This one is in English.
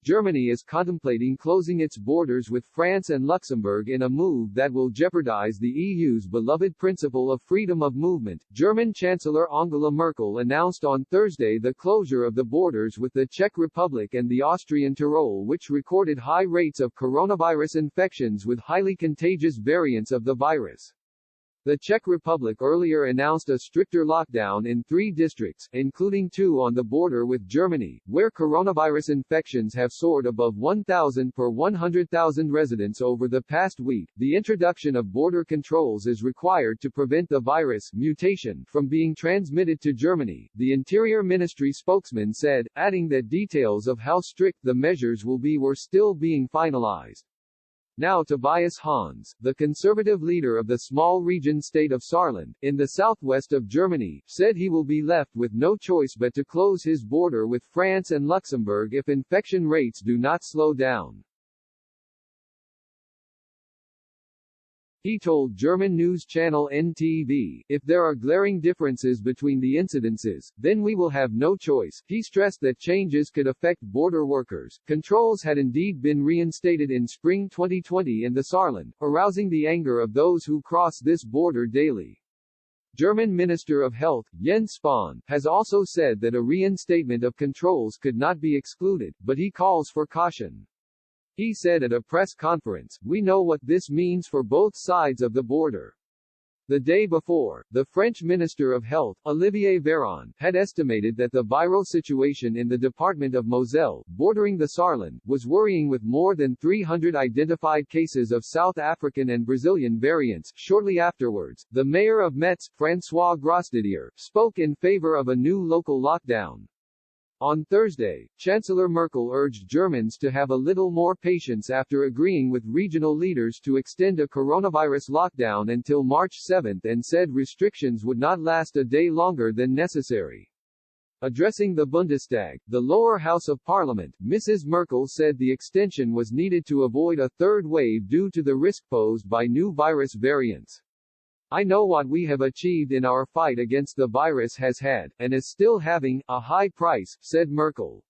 Germany is contemplating closing its borders with France and Luxembourg in a move that will jeopardize the EU's beloved principle of freedom of movement. German Chancellor Angela Merkel announced on Thursday the closure of the borders with the Czech Republic and the Austrian Tyrol, which recorded high rates of coronavirus infections with highly contagious variants of the virus. The Czech Republic earlier announced a stricter lockdown in 3 districts, including 2 on the border with Germany, where coronavirus infections have soared above 1,000 per 100,000 residents over the past week. The introduction of border controls is required to prevent the virus mutation from being transmitted to Germany, the Interior Ministry spokesman said, adding that details of how strict the measures will be were still being finalized. Now Tobias Hans, the conservative leader of the small region state of Saarland, in the southwest of Germany, said he will be left with no choice but to close his border with France and Luxembourg if infection rates do not slow down. He told German news channel NTV, "If there are glaring differences between the incidences, then we will have no choice." He stressed that changes could affect border workers. Controls had indeed been reinstated in spring 2020 in the Saarland, arousing the anger of those who cross this border daily. German Minister of Health, Jens Spahn, has also said that a reinstatement of controls could not be excluded, but he calls for caution. He said at a press conference, "We know what this means for both sides of the border." The day before, the French Minister of Health, Olivier Véran, had estimated that the viral situation in the department of Moselle, bordering the Saarland, was worrying with more than 300 identified cases of South African and Brazilian variants. Shortly afterwards, the mayor of Metz, François Grosdidier, spoke in favor of a new local lockdown. On Thursday, Chancellor Merkel urged Germans to have a little more patience after agreeing with regional leaders to extend a coronavirus lockdown until March 7 and said restrictions would not last a day longer than necessary. Addressing the Bundestag, the lower house of parliament, Mrs. Merkel said the extension was needed to avoid a third wave due to the risk posed by new virus variants. "I know what we have achieved in our fight against the virus has had, and is still having, a high price," said Merkel.